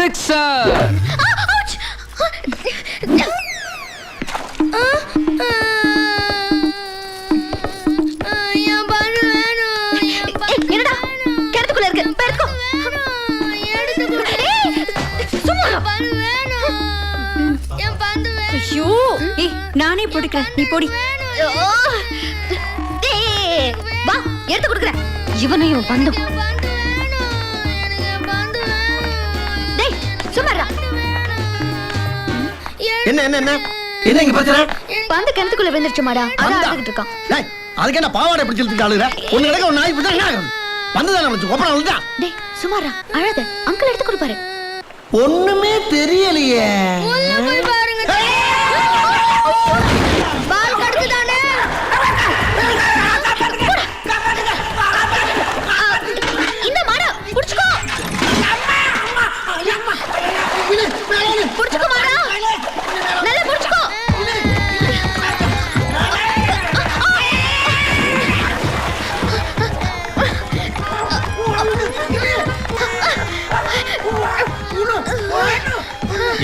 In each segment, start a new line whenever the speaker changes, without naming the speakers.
Sixer.
என்னடா கிணத்துக்குள்ள இருக்கு பெருக்கோ.
ஐயோ ஏய் நானே போட்டுக்கிறேன் நீ போடி.
வா எடுத்து கொடுக்குறேன். இவனையும் பந்தும். டேய் சும்மாடா.
என்ன என்ன என்ன என்ன இங்க பிரச்சனை?
பந்து கிணத்துக்குள்ள விழுந்துருச்சுமாடா. அதான் அழுதுகிட்டு இருக்கான்.
டேய் அதுக்கு என்ன பாவாடை பிடிச்சி இழுத்துட்டு ஆளுற? ஒண்ணு நடக்க ஒரு நாய் பிடிச்சா என்ன வந்துதானே வந்து கொப்பளம் விழுந்தா?
டேய் சும்மாடா அழாத. அங்கிள் எடுத்து கொடுப்பாரு.
ஒண்ணுமே தெரியலையே.
பால் கடுக்குதானே? இந்த மாடா புடிச்சுக்கோ. புடிச்சுக்கோ மாடா. நல்லா புடிச்சுக்கோ.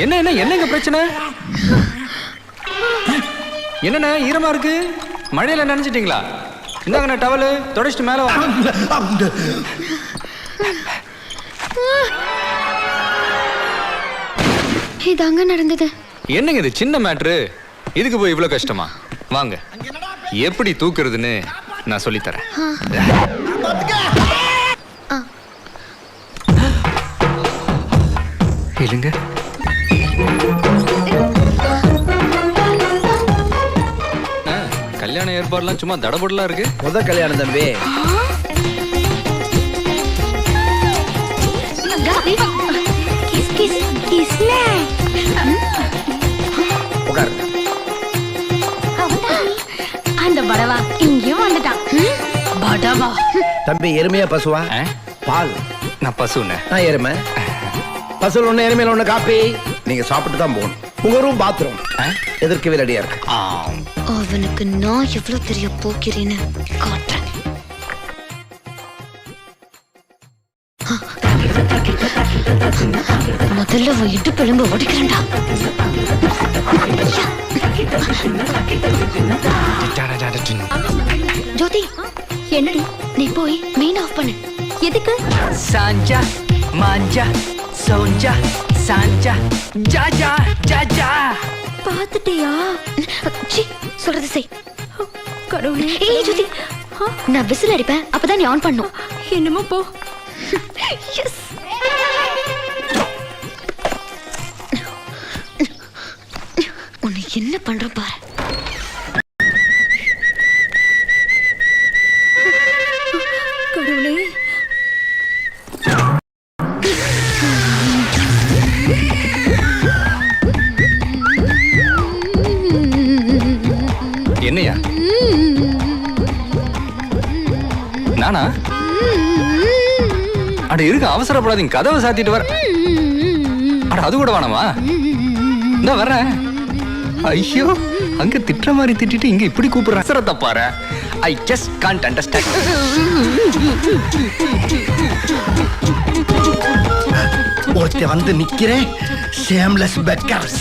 என்ன என்ன என்னங்க பிரச்சனை? என்னண்ணா ஈரமா இருக்கு? மழையில நனைஞ்சிட்டீங்களா? இந்தாங்கண்ணா டவலு தொடச்சிட்டு மேல வா.
இதாங்க நடந்தது.
என்னங்க இது சின்ன மேட்ரு, இதுக்கு போய் இவ்வளவு கஷ்டமா? வாங்க எப்படி தூக்குறதுன்னு நான் சொல்லித்தரேன். இல்லைங்க கல்யாண ஏற்பாடுலாம் சும்மா தடபடலாம் இருக்கு.
முத கல்யாணம் தம்பி. உட்காரு.
அந்த படவா இங்கேயும் வந்துட்டான். படவா
தம்பி எருமையா பசுவா? பால்.
நான் பசுன்னு.
நான் எருமை. பசுல ஒண்ணு எருமையில ஒண்ணு காப்பி. நீங்க சாப்பிட்டு தான் போகணும். உங்க ரூம் பாத்ரூம் எதற்கு ரெடியா இருக்கு.
அவனுக்கு நான் எவ்வளவு தெரிய போகிறேன்னு காட்டுறேன். முதல்ல அவன் இடுப்பு எலும்பு உடைக்கிறேன்டா. ஜோதி என்னடி நீ போய் மெயின் ஆஃப் பண்ணு. எதுக்கு?
சாஞ்சா மாஞ்சா சோஞ்சா சாஞ்சா ஜாஜா ஜாஜா.
பாத்துட்டியா?
சி சொல்றது செய்.
கடவுளே.
ஏய் ஜோதி நான் விசில் அடிப்பேன் அப்பதான் நீ ஆன் பண்ணும்.
என்னமோ போ.
எஸ். உன்னை என்ன பண்ற பாரு.
கடவுளே.
என்னையா? நானா? அட இருக்கு அவசரப்படாதீங்க, கதவை சாத்திட்டு வர. அட அது கூட வேணாமா? இந்த வர்றேன். ஐயோ அங்க திட்டுற மாதிரி திட்டிட்டு இங்க இப்படி கூப்பிடுறேன். அவசரத்தை பாரு. I just can't understand.
ஒருத்த வந்து நிக்கிறேன். Shameless beggars.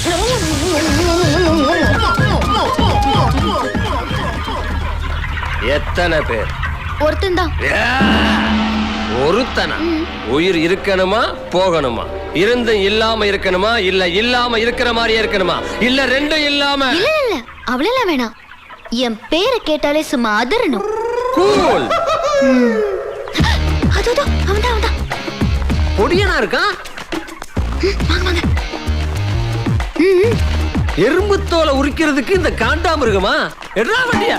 எத்தனை பேர்?
ஒருத்தன் தான்.
ஒருத்தனா? உயிர் இருக்கணுமா போகணுமா? இருந்தும் இல்லாம இருக்கணுமா இல்ல இல்லாம இருக்கிற மாதிரியே இருக்கணுமா இல்ல ரெண்டும் இல்லாம?
இல்ல இல்ல அவளெல்லாம் வேணாம். என் பேரை கேட்டாலே சும்மா அதறணும்.
கூல்.
அதோ அவன்தான்.
பொடியனா இருக்கான்.
வாங்க வாங்க.
எறும்பு தோலை உரிக்கிறதுக்கு இந்த காண்டாமிருகமா? எட்ரா வண்டியா?